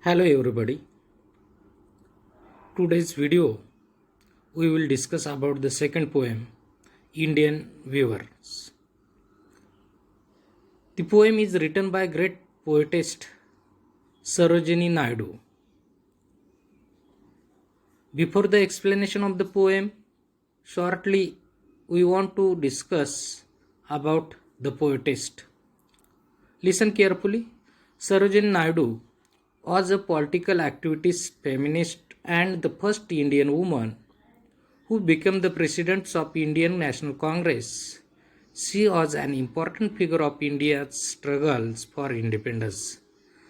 Hello everybody. Today's video we will discuss about the second poem Indian Weavers. The poem is written by great poetess Sarojini Naidu. Before the explanation of the poem, shortly we want to discuss about the poetess. Listen carefully. Sarojini Naidu was a political activist, feminist, and the first Indian woman who became the president of Indian National Congress. She was an important figure of India's struggles for independence.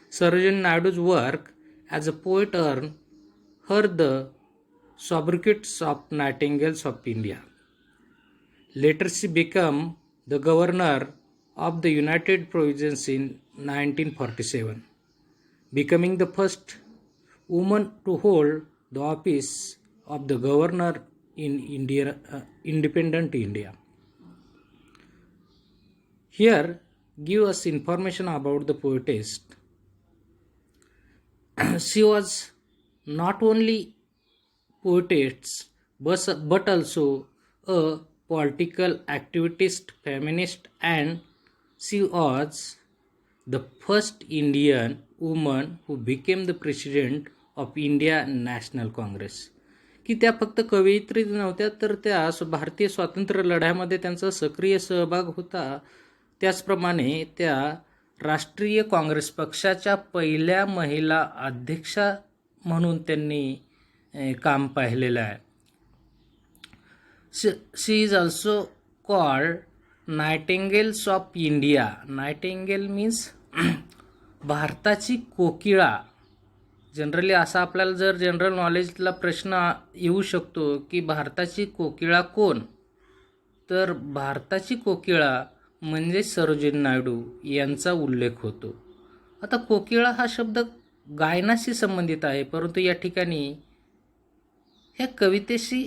Sarojini Naidu's work as a poet earned her the sobriquet of Nightingales of India. Later she became the governor of the United Provinces in 1947, becoming the first woman to hold the office of the governor in independent India. Here, give us information about the poetess. She was not only poetess but also a political activist, feminist, and she was the first Indian woman who became the president of India National Congress. की त्या फक्त कवयित्री नव्हत्या तर त्या भारतीय स्वातंत्र्य लढ्यामध्ये त्यांचा सक्रिय सहभाग होता. त्याचप्रमाणे त्या राष्ट्रीय काँग्रेस पक्षाच्या पहिल्या महिला अध्यक्षा म्हणून त्यांनी काम पाहिलेलं आहे. She is also called nightingales of India. Nightingale means भारताची कोकिळा. जनरली असा आपल्याला जर जनरल नॉलेजला प्रश्न येऊ शकतो की भारताची कोकिळा कोण, तर भारताची कोकिळा म्हणजे सरोजिनी नायडू यांचा उल्लेख होतो. आता कोकिळा हा शब्द गायनाशी संबंधित आहे, परंतु या ठिकाणी ह्या कवितेशी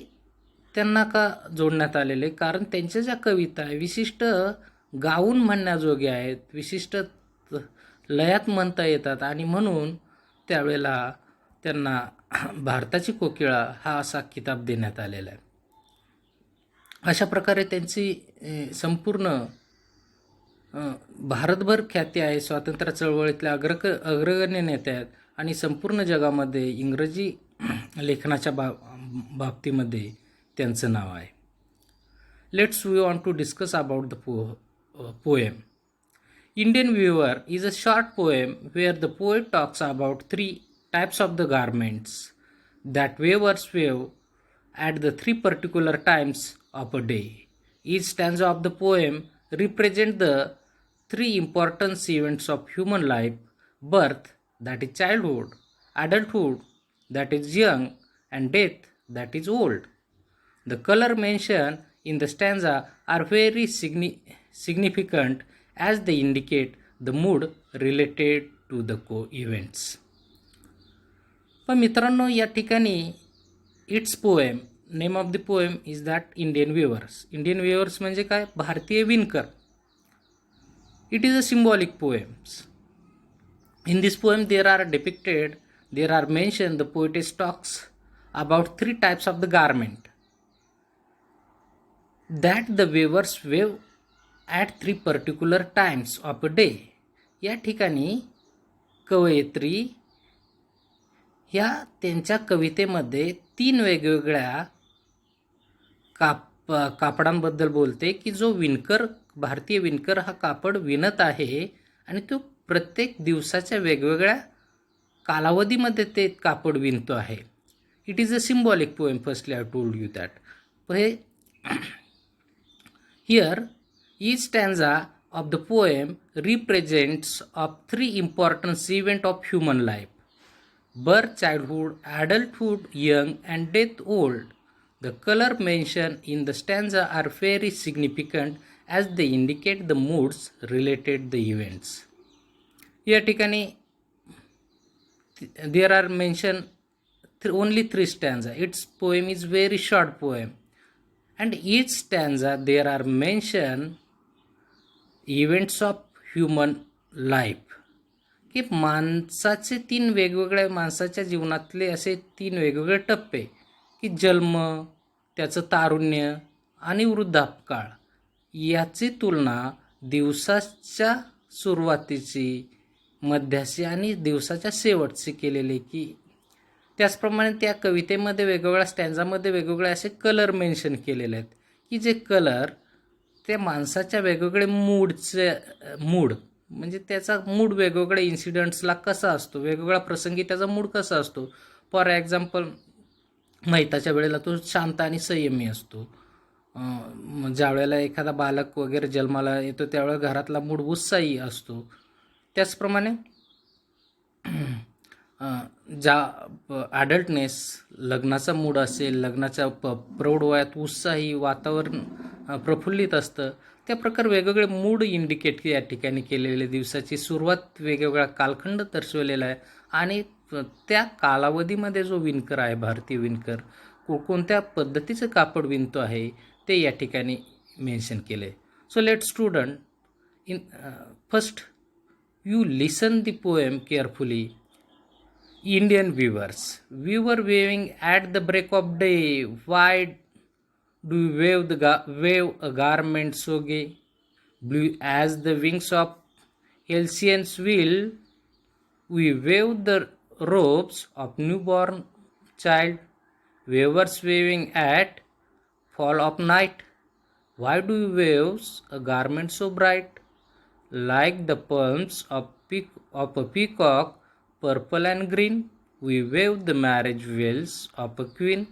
त्यांना का जोडण्यात आलेले, कारण त्यांच्या ज्या कविता आहे विशिष्ट गाऊन म्हणण्याजोग्या आहेत, विशिष्ट लयात म्हणता येतात आणि म्हणून त्यावेळेला त्यांना भारताची कोकिळा हा असा किताब देण्यात आलेला आहे. अशा प्रकारे त्यांची संपूर्ण भारतभर ख्याती आहे. स्वातंत्र्य चळवळीतल्या अग्रगण्य नेते आहेत आणि संपूर्ण जगामध्ये इंग्रजी लेखनाच्या बाबतीमध्ये त्यांचं नाव आहे. Let's we want to discuss about the poem. Indian Weaver is a short poem where the poet talks about three types of the garments that weavers weave at the three particular times of a day. Each stanza of the poem represents the three important events of human life: birth, that is childhood; adulthood, that is young; and death, that is old. The color mentioned in the stanza are very significant as they indicate the mood related to the events. पण मित्रांनो, या ठिकाणी it's poem, name of the poem is that Indian weavers. Indian weavers म्हणजे काय? भारतीय विणकर. It is a symbolic poems. In this poem there are mention the poetess talks about three types of the garment that the weavers weave at three particular times of a day. या ठिकाणी कवयित्री ह्या त्यांच्या कवितेमध्ये तीन वेगवेगळ्या कापडांबद्दल बोलते की जो विणकर, भारतीय विणकर हा कापड विणत आहे आणि तो प्रत्येक दिवसाच्या वेगवेगळ्या कालावधीमध्ये ते कापड विणतो आहे. It is a symbolic poem. Firstly I told you that. Here, each stanza of the poem represents of three important events of human life: birth, childhood; adulthood, young; and death, old. The color mentioned in the stanza are very significant as they indicate the moods related the events. या ठिकाणी there are mentioned only three stanza. Its poem is very short poem. And each stanza there are mentioned events of human life. की माणसाचे 3 वेगवेगळ्या माणसाच्या जीवनातले असे 3 वेगवेगळे टप्पे, की जन्म, त्याचं तारुण्य आणि वृद्धापकाळ याची तुलना दिवसाच्या सुरुवातीची, मध्याची आणि दिवसाच्या शेवटची केलेली, की त्याचप्रमाणे त्या कवितेमध्ये वेगवेगळ्या स्टँजामध्ये वेगवेगळे असे कलर मेन्शन केलेले आहेत, की जे कलर त्या माणसाच्या वेगवेगळे मूड म्हणजे त्याचा मूड वेगवेगळ्या इन्सिडेंट्सला कसा असतो, वेगवेगळ्या प्रसंगी त्याचा मूड कसा असतो. फॉर एक्झाम्पल, मैताच्या वेळेला तो शांत आणि संयमी असतो. ज्या वेळेला एखादा बालक वगैरे जन्माला येतो त्यावेळेला घरातला मूड उत्साही असतो. त्याचप्रमाणे ज्या ॲडल्टनेस, लग्नाचा मूड असेल, लग्नाच्या प्रौढ वयात उत्साही वातावरण प्रफुल्लित असतं. त्या प्रकार वेगवेगळे मूड इंडिकेट या ठिकाणी केलेले, दिवसाची सुरुवात वेगवेगळा कालखंड दर्शवलेला आहे आणि त्या कालावधीमध्ये जो विणकर आहे, भारतीय विणकर कोणत्या पद्धतीचं कापड विणतो आहे ते या ठिकाणी मेन्शन केले. So let student, in first you listen the poem carefully. Indian weavers. Weaver weaving at the break of day. Why do you wave a garment so gay? Blue as the wings of Halcyon's wheel. We wave the robes of newborn child. Weavers weaving at fall of night. Why do you wave a garment so bright? Like the plumes of a peacock, purple and green, we wave the marriage veils of a queen.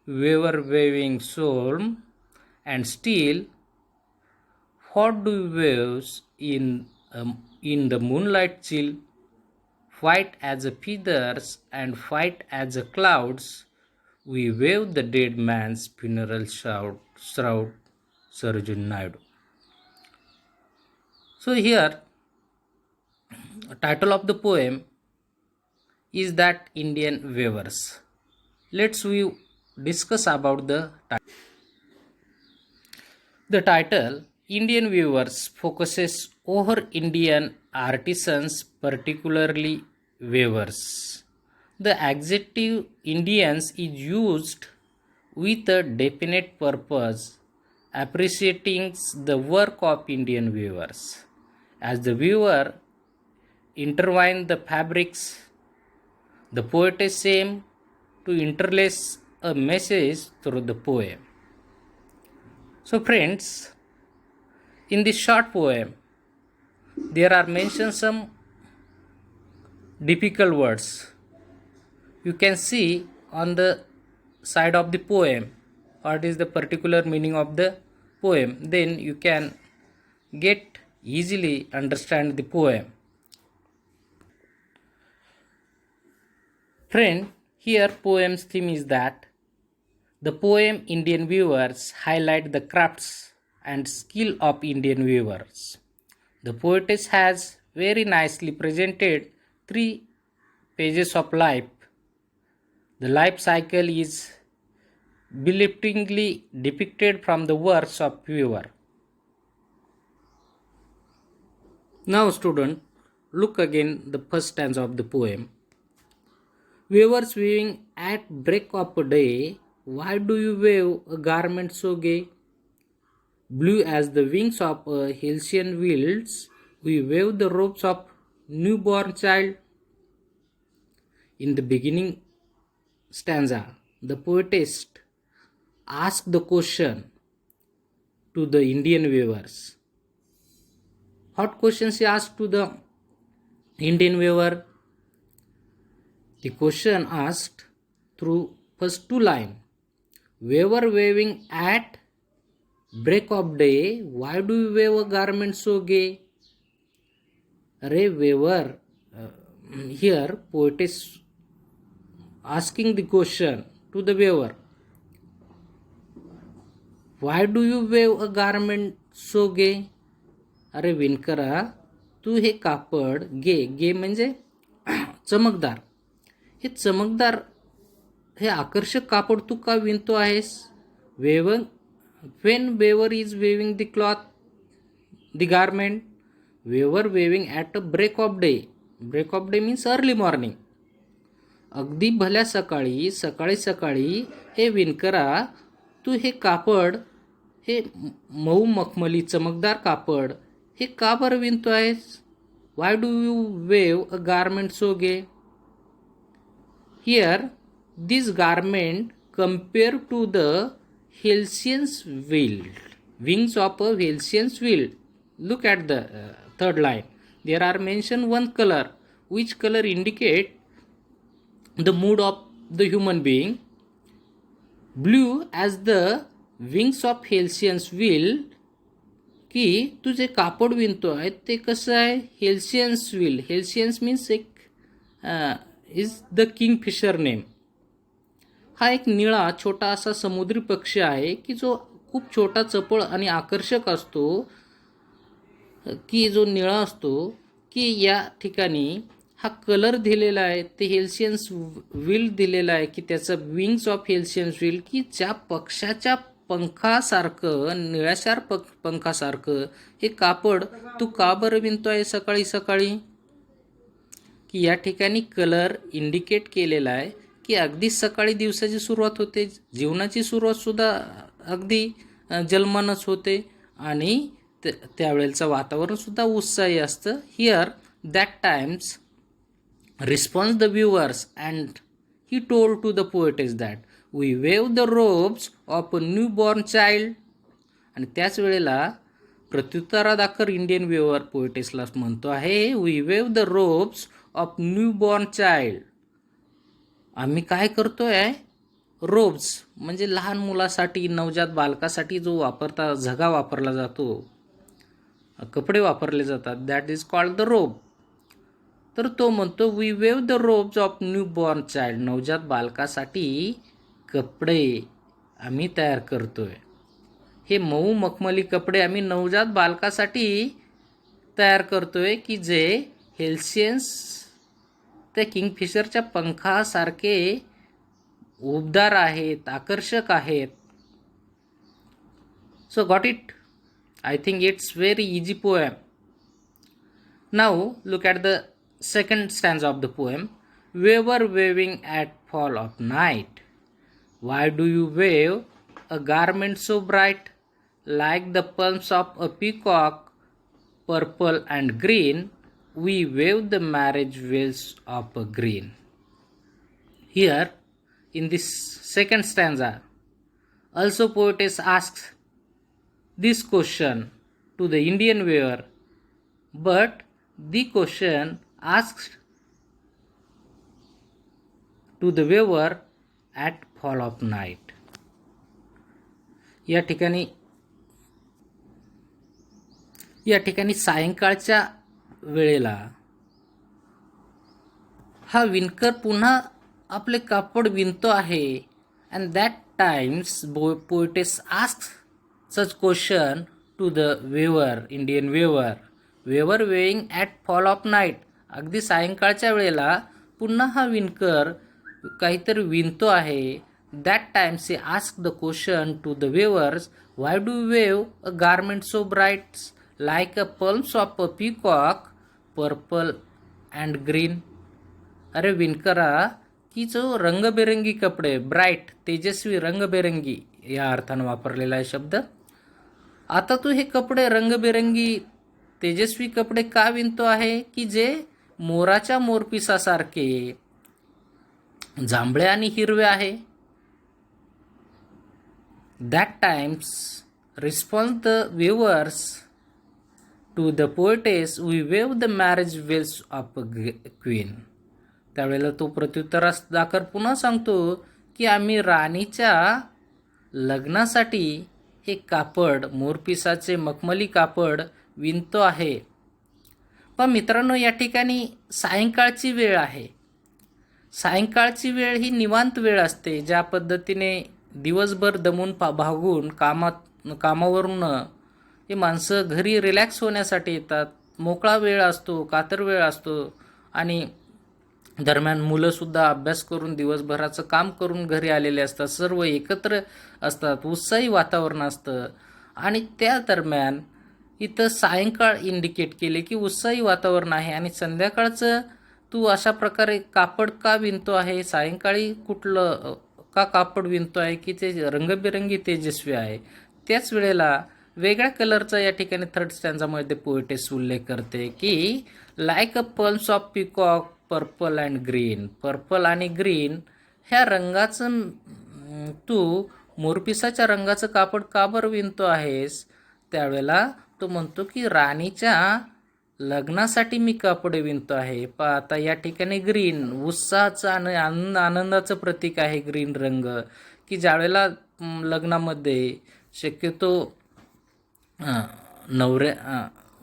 Weaver waving soul and steel, what do you wave in the moonlight chill? White as a feathers and white as a clouds, we wave the dead man's funeral shroud. Sarojini Naidu. So here, title of the poem is that Indian weavers. Let's we discuss about the title. The title Indian weavers focuses over Indian artisans, particularly weavers. The adjective Indians is used with a definite purpose, appreciating the work of Indian weavers. As the weaver intertwine the fabrics, the poetess aim to interlace a message through the poem. So friends, in this short poem, there are mentioned some difficult words. You can see on the side of the poem what is the particular meaning of the poem. Then you can get easily understand the poem. Friend, here poem's theme is that the poem Indian weavers highlight the crafts and skill of Indian weavers. The poetess has very nicely presented 3 pages of life. The life cycle is believingly depicted from the works of weaver. Now student, look again the first stanza of the poem. Weavers weaving at break of day, why do you wave a garment so gay? Blue as the wings of a Halcyon wheels, we wave the robes of newborn child. In the beginning stanza, the poetess asked the question to the Indian weavers. What question she asked to the Indian weaver? The question asked through first 2 lines. Weaver weaving at break of day, why do you wave a garment so gay? Array weaver, here poetess asking the question to the weaver. Why do you wave a garment so gay? अरे विणकरा, तू हे कापड गे म्हणजे चमकदार, हे चमकदार हे आकर्षक कापड तू का विणतो आहेस? When weaver is weaving the cloth, the garment, weaver weaving at a break of day. Break of day means early morning. अगदी भल्या सकाळी सकाळी हे विणकरा, तू हे कापड, हे मऊ मखमली चमकदार कापड हे का बरं विणतो आहेस? Why do you weave a garment so gay? Here this garment compare to the halcyons wings of a halcyons wild. Look at the third line. There are mentioned one color. Which color indicate the mood of the human being? Blue as the wings of Hellesian's will. की तू जे कापड विणतो आहे ते कसं आहे? हेल्सियन्स will. हेल्सियन्स means एक is the Kingfisher name. हा एक निळा छोटा असा समुद्री पक्षी आहे की जो खूप छोटा, चपळ आणि आकर्षक असतो, की जो निळा असतो, की या ठिकाणी हा कलर दिलेला आहे ते हेल्सियन्स विल दिलेला आहे, की त्याचं विंग्स ऑफ हेल्सियन्स विल, की ज्या पक्षाच्या पंखासारखं, निळ्याशार पंखासारखं हे कापड तू का बरं विणतो आहे सकाळी सकाळी? की या ठिकाणी कलर इंडिकेट केलेला आहे की अगदी सकाळी दिवसाची सुरुवात होते, जीवनाची सुरुवातसुद्धा अगदी जन्मानच होते आणि त्यावेळेचं वातावरणसुद्धा उत्साही असतं. Here that times response the weavers and he told to the poetess that we weave the robes of a new born child. आणि त्याच वेळेला प्रत्युत्तरादाखल इंडियन व्ह्युअर पोएटेसला म्हणतो आहे, we weave the robes of new born child. आम्ही काय करतोय? रोब्स म्हणजे लहान मुलासाठी, नवजात बालकासाठी जो झगा वापरला जातो, कपडे वापरले जातात, दॅट इज कॉल्ड द रोब. तर तो म्हणतो we weave the robes of new born child. नवजात बालकासाठी कपडे आम्ही तयार करतोय. हे मऊ मखमली कपडे आम्ही नवजात बालकासाठी तयार करतोय की जे हेल्सियन्स त्या किंगफिशरच्या पंखासारखे उबदार आहेत, आकर्षक आहेत. So got it? I think it's very easy poem. Now look at the second stanza of the poem. Waver waving at fall of night. Why do you wave a garment so bright? Like the plumes of a peacock, purple and green, we wave the marriage veils of a green. Here in this second stanza also poetess asks this question to the Indian weaver, but the question asked to the weaver at fall of night. या ठिकाणी सायंकाळच्या वेळेला हा विणकर पुन्हा आपले कापड विणतो आहे. And that times poetess asks such question to the weaver, Indian weaver. Weaver weaving at fall of night. अगदी सायंकाळच्या वेळेला पुन्हा हा विणकर काहीतरी विणतो आहे. That time she asked the question to the weavers, why do you weave a garment so bright like a plumes of a peacock, purple and green? अरे विणकरा, की जो रंगबेरंगी कपडे, ब्राईट, तेजस्वी, रंगबेरंगी या अर्थानं वापरलेला आहे शब्द. आता तू हे कपडे रंगबेरंगी तेजस्वी कपडे का विणतो आहे? की जे मोराच्या मोरपिसासारखे जांभळे आणि हिरवे आहे. That times response the weavers to the poetess, we weave the marriage veils of a queen. त्यावेळेला तो प्रत्युत्तरास दाखल पुन्हा सांगतो की आम्ही राणीच्या लग्नासाठी हे कापड, मोरपिसाचे मखमली कापड विणतो आहे. पण मित्रांनो, या ठिकाणी सायंकाळची वेळ आहे. सायंकाळची वेळ ही निवांत वेळ असते. ज्या पद्धतीने दिवसभर दमून भागून कामावरून हे माणसं घरी रिलॅक्स होण्यासाठी येतात. मोकळा वेळ असतो, कातर वेळ असतो आणि दरम्यान मुलंसुद्धा अभ्यास करून दिवसभराचं काम करून घरी आलेले असतात. सर्व एकत्र असतात, उत्साही वातावरण असतं आणि त्या दरम्यान इथं सायंकाळ इंडिकेट केले की उत्साही वातावरण आहे आणि संध्याकाळचं तू अशा प्रकारे कापड का विणतो आहे, सायंकाळी कुठलं का कापड विणतो आहे की ते रंगबिरंगी तेजस्वी आहे. त्याच वेळेला वेगळ्या कलरचा या ठिकाणी थर्ड स्टॅन्झामध्ये पोएटेस उल्लेख करते की like a pulse of peacock purple and green. Purple आणि ग्रीन ह्या रंगाचं तू मोरपिसाच्या रंगाचं कापड का बरं विणतो आहेस. त्यावेळेला तो म्हणतो की राणीच्या लग्नासाठी मी कापडे विणतो आहे. आता या ठिकाणी ग्रीन उत्साहाचं आणि आनंदाचं प्रतीक आहे ग्रीन रंग, की ज्यावेळेला लग्नामध्ये शक्यतो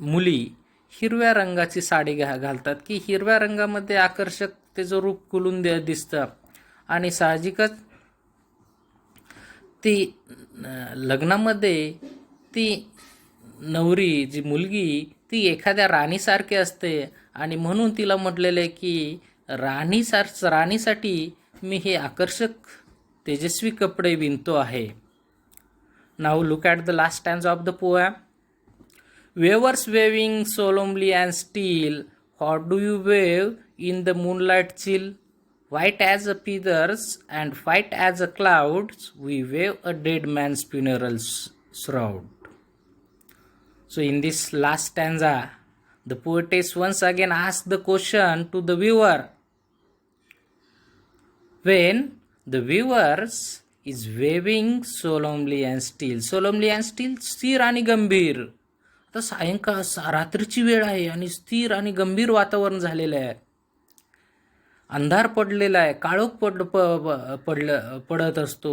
मुली हिरव्या रंगाची साडी घालतात की हिरव्या रंगामध्ये आकर्षक त्याचं रूप खुलून दिसतं आणि साहजिकच ती लग्नामध्ये ती नवरी जी मुलगी ती एखाद्या राणीसारखी असते आणि म्हणून तिला म्हटलेलं आहे की राणीसाठी मी हे आकर्षक तेजस्वी कपडे विणतो आहे. Now look at the last stanza of the poem. Weavers weaving solemnly and still, what do you wave in the moonlight chill? White as a feathers and white as a clouds, we wave a dead man's funeral shroud. So in this last stanza, the poetess once again asks the question to the viewer. When the viewers is waving solemnly and still, स्थिर आणि गंभीर. आता सायंकाळ रात्रीची वेळ आहे आणि स्थिर आणि गंभीर वातावरण झालेलं आहे. अंधार पडलेला आहे, काळोख पडत असतो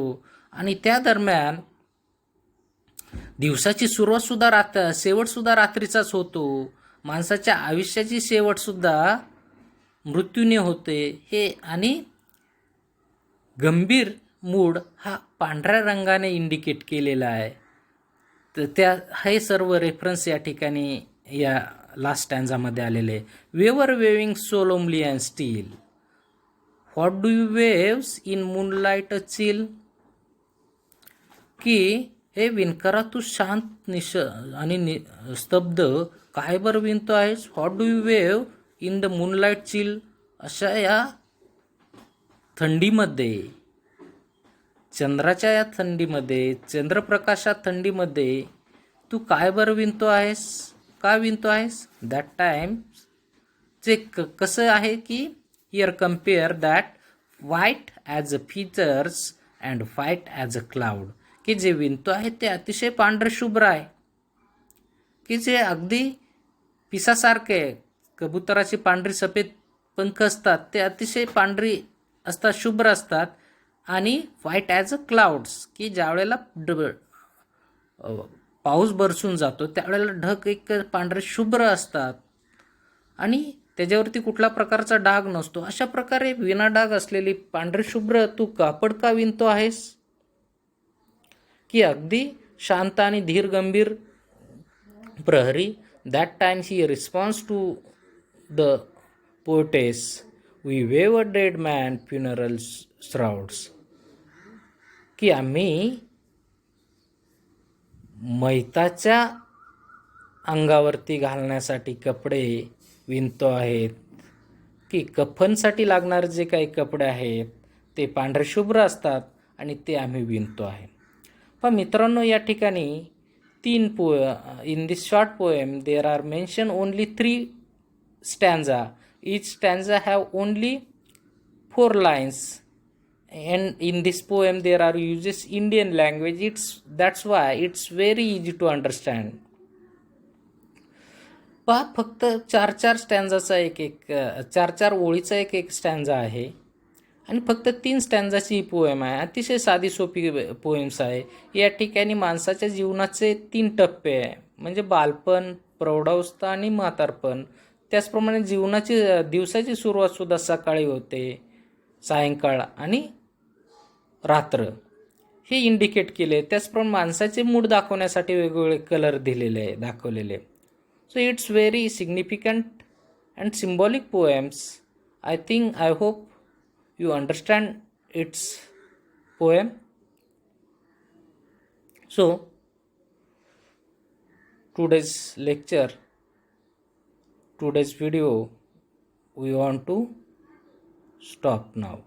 आणि त्या दरम्यान दिवसाची सुरुवात शेवट सुद्धा रात्रीचाच होतो. माणसाच्या आयुष्याची शेवट सुद्धा मृत्यूने होते. हे आणि गंभीर मूड हा पांढऱ्या रंगाने इंडिकेट केलेला आहे. तर हे सर्व रेफरन्स या ठिकाणी या लास्ट स्टॅन्झामध्ये आलेले. Weaver weaving solemnly and still, what do you weaves in moonlight chill. की हे विणकरा तू शांत आणि स्तब्ध काय बरं विणतो आहेस. What do you wave in the moonlight chill. अशा या थंडीमध्ये, चंद्राच्या या थंडीमध्ये, चंद्रप्रकाशात थंडीमध्ये तू काय बरं विणतो आहेस, का विणतो आहेस. दॅट टाइम जे कसं आहे की here compare that white as a features and white as a cloud. की जे विणतो आहे ते अतिशय पांढरे शुभ्र आहे, की जे अगदी पिसासारखे आहे. कबुतराची पांढरी सफेद पंख असतात ते अतिशय पांढरी असतात, शुभ्र असतात. आणि व्हाईट ॲज अ क्लाउड्स, की ज्यावेळेला पाऊस बरसून जातो त्यावेळेला ढग एक पांढरे शुभ्र असतात आणि त्याच्यावरती कुठल्या प्रकारचा डाग नसतो. अशा प्रकारे विना डाग असलेली पांढरे शुभ्र तू कापड का विणतो आहेस. की अगदी शांत आणि धीर गंभीर प्रहरी. That times he response to the poetess, we weave a dead man funeral shrouds. की आम्ही मैताच्या अंगावरती घालण्यासाठी कपडे विणतो आहेत. की कफनसाठी लागणारे जे काही कपडे आहेत ते पांढरे शुभ्र असतात आणि ते आम्ही विणतो आहे. पण मित्रांनो, या ठिकाणी in this short poem there are mention only 3 स्टॅन्झा. each stanza have only 4 lines, and in this poem there are uses Indian language. That's why it's very easy to understand. पहा, फक्त 4 स्टॅन्झाचा चार ओळीचा एक स्टॅन्झा आहे आणि फक्त 3 स्टॅन्झाची ही पोएम आहे. अतिशय साधी सोपी पोएम्स आहे. या ठिकाणी माणसाच्या जीवनाचे 3 टप्पे आहे, म्हणजे बालपण, प्रौढावस्था आणि म्हातारपण. त्याचप्रमाणे दिवसाची सुरुवात सुद्धा सकाळी होते, सायंकाळ आणि रात्र हे इंडिकेट केले. त्याचप्रमाणे माणसाचे मूड दाखवण्यासाठी वेगवेगळे कलर दाखवलेले. So it's very significant and symbolic poems. I hope you understand its poem. So today's lecture, today's video, we want to stop now.